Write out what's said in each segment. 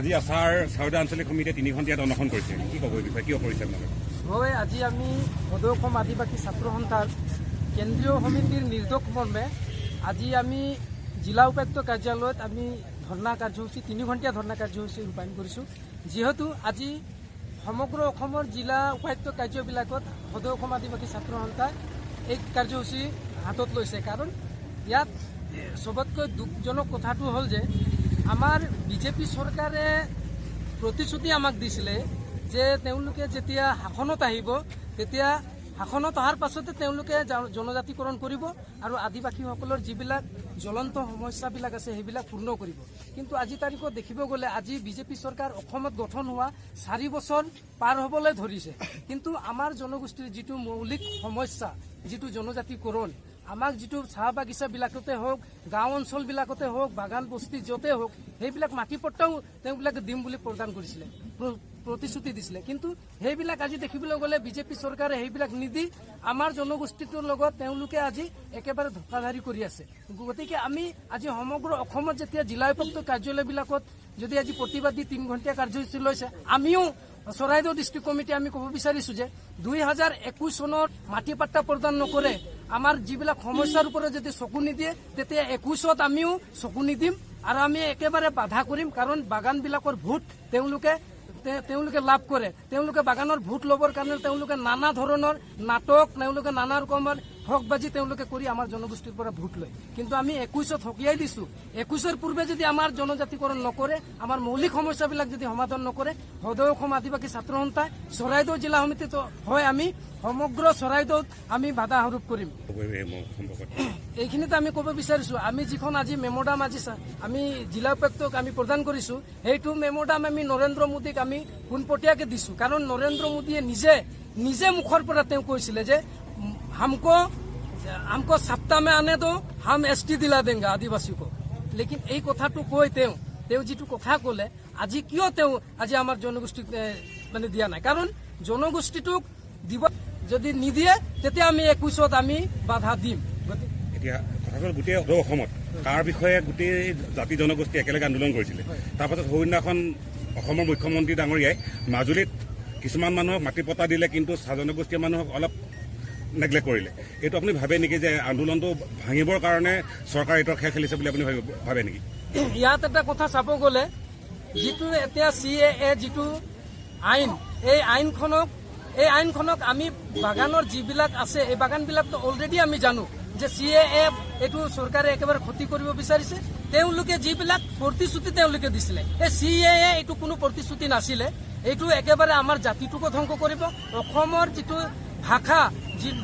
আজি আছাৰ চাউদা আঞ্চলিক সমিতিয়ে 3 ঘণ্টিয়াত অনশন কৰিছে, কি ক'ব এই বিষয়ে, কিয় কৰিছে আপোনালোকে? হয়, আজি আমি সদৌ অসম আদিবাসী ছাত্ৰ সন্থাৰ কেন্দ্ৰীয় সমিতিৰ নিৰ্দেশ মৰ্মে আজি আমি জিলা উপায়ুক্ত কাৰ্যালয়ত আমি ধৰ্ণা কাৰ্যসূচী 3 ঘণ্টিয়া ধৰ্ণা কাৰ্যসূচী ৰূপায়ণ কৰিছোঁ। যিহেতু আজি সমগ্ৰ অসমৰ জিলা উপায়ুক্ত কাৰ্যবিলাকত সদৌ অসম আদিবাসী ছাত্ৰ সন্থাই এই কাৰ্যসূচী হাতত লৈছে। কাৰণ ইয়াত চবতকৈ দুখজনক কথাটো হ'ল যে আমাৰ বিজেপি চৰকাৰে প্ৰতিশ্ৰুতি আমাক দিছিলে যে তেওঁলোকে যেতিয়া শাসনত আহিব তেতিয়া শাসনত অহাৰ পাছতে তেওঁলোকে জনজাতিকৰণ কৰিব আৰু আদিবাসীসকলৰ যিবিলাক জ্বলন্ত সমস্যাবিলাক আছে সেইবিলাক পূৰ্ণ কৰিব। কিন্তু আজি তাৰিখত দেখিব গ'লে আজি বিজেপি চৰকাৰ অসমত গঠন হোৱা 4 বছৰ পাৰ হ'বলৈ ধৰিছে, কিন্তু আমাৰ জনগোষ্ঠীৰ যিটো মৌলিক সমস্যা, যিটো জনজাতিকৰণ, আমাক যিটো চাহ বাগিচাবিলাকতে হওক, গাঁও অঞ্চলবিলাকতে হওক, বাগান বস্তি য'তে হওক, সেইবিলাক মাটি পট্টাও তেওঁবিলাকে দিম বুলি প্ৰদান কৰিছিলে, প্ৰতিশ্ৰুতি দিছিলে। কিন্তু সেইবিলাক আজি দেখিবলৈ গ'লে বিজেপি চৰকাৰে সেইবিলাক নিদি আমাৰ জনগোষ্ঠীটোৰ লগত তেওঁলোকে আজি একেবাৰে ধোকাধাৰী কৰি আছে। গতিকে আমি আজি সমগ্ৰ অসমত যেতিয়া জিলা উপায়ুক্ত কাৰ্যালয়বিলাকত যদি আজি প্ৰতিবাদ দি 3 ঘণ্টিয়া কাৰ্যসূচী লৈছে, আমিও চৰাইদেউ ডিষ্ট্ৰিক্ট কমিটি আমি ক'ব বিচাৰিছোঁ যে 2021 চনত মাটি পাট্টা প্ৰদান নকৰে, আমাৰ যিবিলাক সমস্যাৰ ওপৰত যদি চকু নিদিয়ে তেতিয়া 21ত আমিও চকু নিদিম আৰু আমি একেবাৰে বাধা কৰিম। কাৰণ বাগানবিলাকৰ ভোট তেওঁলোকে লাভ কৰে, তেওঁলোকে বাগানৰ ভোট ল'বৰ কাৰণে তেওঁলোকে নানা ধৰণৰ নাটক, তেওঁলোকে নানা ৰকমৰ ঠগবাজি তেওঁলোকে কৰি আমাৰ জনগোষ্ঠীৰ পৰা ভোট লয়। কিন্তু আমি 21ত সকীয়াই দিছোঁ, 21ৰ পূৰ্বে যদি আমাৰ জনজাতিকৰণ নকৰে, আমাৰ মৌলিক সমস্যাবিলাক যদি সমাধান নকৰে, সদৌ অসম আদিবাসী ছাত্ৰ সন্থাই চৰাইদেউ জিলা সমিতিত হয় আমি সমগ্ৰ চৰাইদেউত আমি বাধা আৰোপ কৰিম। এইখিনিতে আমি ক'ব বিচাৰিছোঁ, আমি যিখন আজি মেম'ৰাণ্ডাম আজি আমি জিলা উপায়ুক্তক আমি প্ৰদান কৰিছোঁ, সেইটো মেম'ৰাণ্ডাম আমি নৰেন্দ্ৰ মোদীক আমি পোনপটীয়াকৈ দিছোঁ। কাৰণ নৰেন্দ্ৰ মোদীয়ে নিজে মুখৰ পৰা তেওঁ কৈছিলে যে हमको सप्ताह में आने दो, हम एसटी दिला देंगे आदिवासी को। लेकिन এই কথাটো কৈ তেওঁ যিটো কথা ক'লে, আজি কিয় তেওঁ আজি আমাৰ জনগোষ্ঠীক মানে দিয়া নাই? কাৰণ জনগোষ্ঠীটোক দিব যদি নিদিয়ে তেতিয়া আমি 21ত আমি বাধা দিম। এতিয়া কথাটো গোটেই অসমত তাৰ বিষয়ে গোটেই জাতি জনগোষ্ঠী একেলগে আন্দোলন কৰিছিলে। তাৰপাছত সৌদিনাখন অসমৰ মুখ্যমন্ত্ৰী ডাঙৰীয়াই মাজুলীত কিছুমান মানুহক মাটি পতা দিলে, কিন্তু চাহ জনগোষ্ঠীয় মানুহক অলপ নেগলেক্ট কৰিলে। এইটো আপুনি ভাবে নেকি যে আন্দোলনটো ভাঙিবৰ কাৰণে চৰকাৰে এইটো খেল খেলিছে বুলি আপুনি ভাবে নেকি? ইয়াত এটা কথা চাব গ'লে, যিটো এতিয়া CAA যিটো আইন, এই আইনখনক আমি বাগানৰ যিবিলাক আছে এই বাগানবিলাকতো অলৰেডি আমি জানো যে CAA এইটো চৰকাৰে একেবাৰে ক্ষতি কৰিব বিচাৰিছে। তেওঁলোকে যিবিলাক প্ৰতিশ্ৰুতি তেওঁলোকে দিছিলে, এই CAA এইটো কোনো প্ৰতিশ্ৰুতি নাছিলে, এইটো একেবাৰে আমাৰ জাতিটোকো ধ্বংস কৰিব, অসমৰ যিটো ভাষা,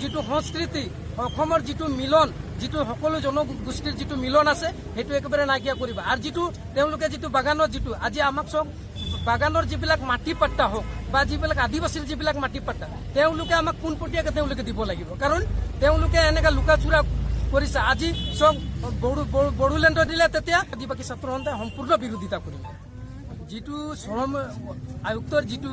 যিটো সংস্কৃতি, অসমৰ যিটো মিলন, যিটো সকলো জনগোষ্ঠীৰ যিটো মিলন আছে সেইটো একেবাৰে নাইকিয়া কৰিব। আৰু যিটো তেওঁলোকে যিটো বাগানৰ যিটো আজি আমাক চব বাগানৰ যিবিলাক মাটি পাট্টা হওক বা যিবিলাক আদিবাসীৰ যিবিলাক মাটি পাট্টা তেওঁলোকে আমাক পোনপটীয়াকৈ তেওঁলোকে দিব লাগিব। কাৰণ তেওঁলোকে এনেকৈ লুকাচুৰা কৰিছে। আজি চব বড়োলেণ্ডত দিলে তেতিয়া আদিবাসী ছাত্ৰ সন্থাই সম্পূৰ্ণ বিৰোধিতা কৰিব। যিটো শ্ৰম আয়ুক্তৰ যিটো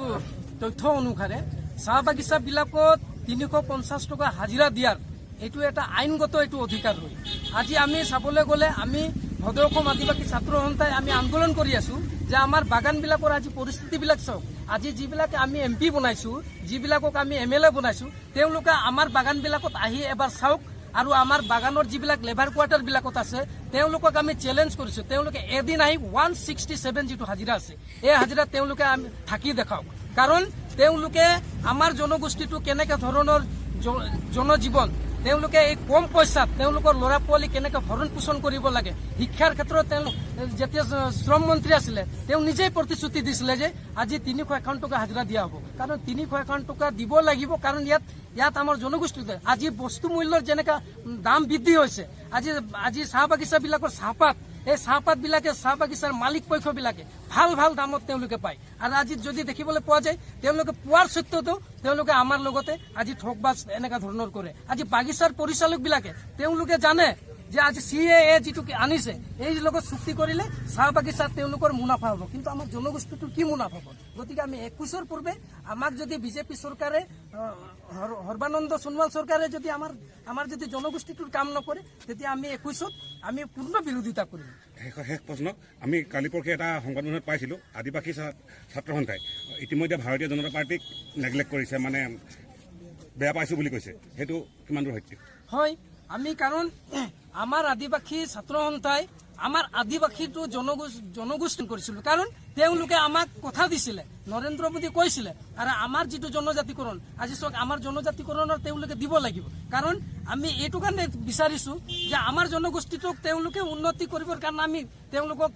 তথ্য অনুসাৰে চাহ বাগিচাবিলাকত 350 টকা হাজিৰা দিয়াৰ এইটো এটা আইনগত এইটো অধিকাৰ হয়। আজি আমি চাবলৈ গ'লে আমি সদৌ অসম আদিবাসী ছাত্ৰ সন্থাই আমি আন্দোলন কৰি আছোঁ যে আমাৰ বাগানবিলাকৰ আজি পৰিস্থিতিবিলাক চাওক। আজি যিবিলাকে আমি MP বনাইছোঁ, যিবিলাকক আমি MLA বনাইছোঁ, তেওঁলোকে আমাৰ বাগানবিলাকত আহি এবাৰ চাওক আৰু আমাৰ বাগানৰ যিবিলাক লেবাৰ কোৱাৰ্টাৰবিলাকত আছে তেওঁলোকক আমি চেলেঞ্জ কৰিছোঁ। তেওঁলোকে এদিন আহি 167 যিটো হাজিৰা আছে এই হাজিৰাত তেওঁলোকে আমি থাকি দেখাওক। কাৰণ তেওঁলোকে আমাৰ জনগোষ্ঠীটো কেনেকৈ ধৰণৰ জনজীৱন, তেওঁলোকে এই কম পইচাত তেওঁলোকৰ ল'ৰা ছোৱালী কেনেকৈ ভৰণ পোষণ কৰিব লাগে, শিক্ষাৰ ক্ষেত্ৰত তেওঁ যেতিয়া শ্ৰম মন্ত্ৰী আছিলে তেওঁ নিজেই প্ৰতিশ্ৰুতি দিছিলে যে আজি 351 টকা হাজিৰা দিয়া হ'ব। কাৰণ 351 টকা দিব লাগিব, কাৰণ ইয়াত আমাৰ জনগোষ্ঠীতে আজি বস্তু মূল্যৰ যেনেকৈ দাম বৃদ্ধি হৈছে, আজি চাহ বাগিচাবিলাকৰ চাহপাত, এই চাহপাতবিলাকে চাহ বাগিচাৰ মালিক পক্ষবিলাকে ভাল দামত তেওঁলোকে পায়। আৰু আজি যদি দেখিবলৈ পোৱা যায় তেওঁলোকে পোৱাৰ স্বত্বতো তেওঁলোকে আমাৰ লগতে আজি ঠগবাজ এনেকুৱা ধৰণৰ কৰে। আজি বাগিচাৰ পৰিচালকবিলাকে তেওঁলোকে জানে যে আজি CAA যিটো আনিছে এই লগত চুক্তি কৰিলে চাহ বাগিচাত তেওঁলোকৰ মুনাফা হ'ব, কিন্তু আমাৰ জনগোষ্ঠীটোৰ কি মুনাফা হ'ব? গতিকে আমি 21ৰ পূৰ্বে আমাক যদি বিজেপি চৰকাৰে, সৰ্বানন্দ সোণোৱাল চৰকাৰে যদি আমাৰ যদি জনগোষ্ঠীটোৰ কাম নকৰে তেতিয়া আমি 21ত আমি পূৰ্ণ বিৰোধিতা কৰিম। শেষ প্ৰশ্ন, আমি কালি পৰহি এটা সংবাদমেলত পাইছিলোঁ আদিবাসী ছাত্ৰ সন্থাই ইতিমধ্যে ভাৰতীয় জনতা পাৰ্টীক নেগলেক্ট কৰিছে, মানে বেয়া পাইছোঁ বুলি কৈছে, সেইটো কিমান দূৰ সত্য? হয়, আমি কাৰণ আমাৰ আদিবাসী ছাত্ৰ সন্থাই আমাৰ আদিবাসীটো জনগোষ্ঠী কৰিছিলোঁ, কাৰণ তেওঁলোকে আমাক কথা দিছিলে, নৰেন্দ্ৰ মোদী কৈছিলে, আৰু আমাৰ যিটো জনজাতিকৰণ আজি চাওক, আমাৰ জনজাতিকৰণৰ তেওঁলোকে দিব লাগিব, কাৰণ আমি এইটো কাৰণে বিচাৰিছোঁ যে আমাৰ জনগোষ্ঠীটোক তেওঁলোকে উন্নতি কৰিবৰ কাৰণে আমি তেওঁলোকক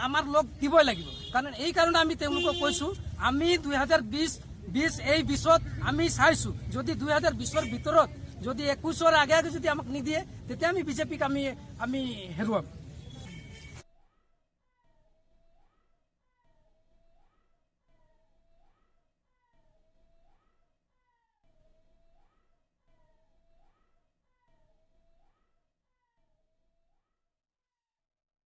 আমাৰ লগ দিবই লাগিব। কাৰণ এই কাৰণে আমি তেওঁলোকক কৈছোঁ, আমি 2020 এই বিছত আমি চাইছোঁ, যদি 2020ৰ ভিতৰত যদি 21ৰ আগে যদি আমাক নিদিয়ে, তেতিয়া আমি বিজেপিক আমি হেৰুৱাম।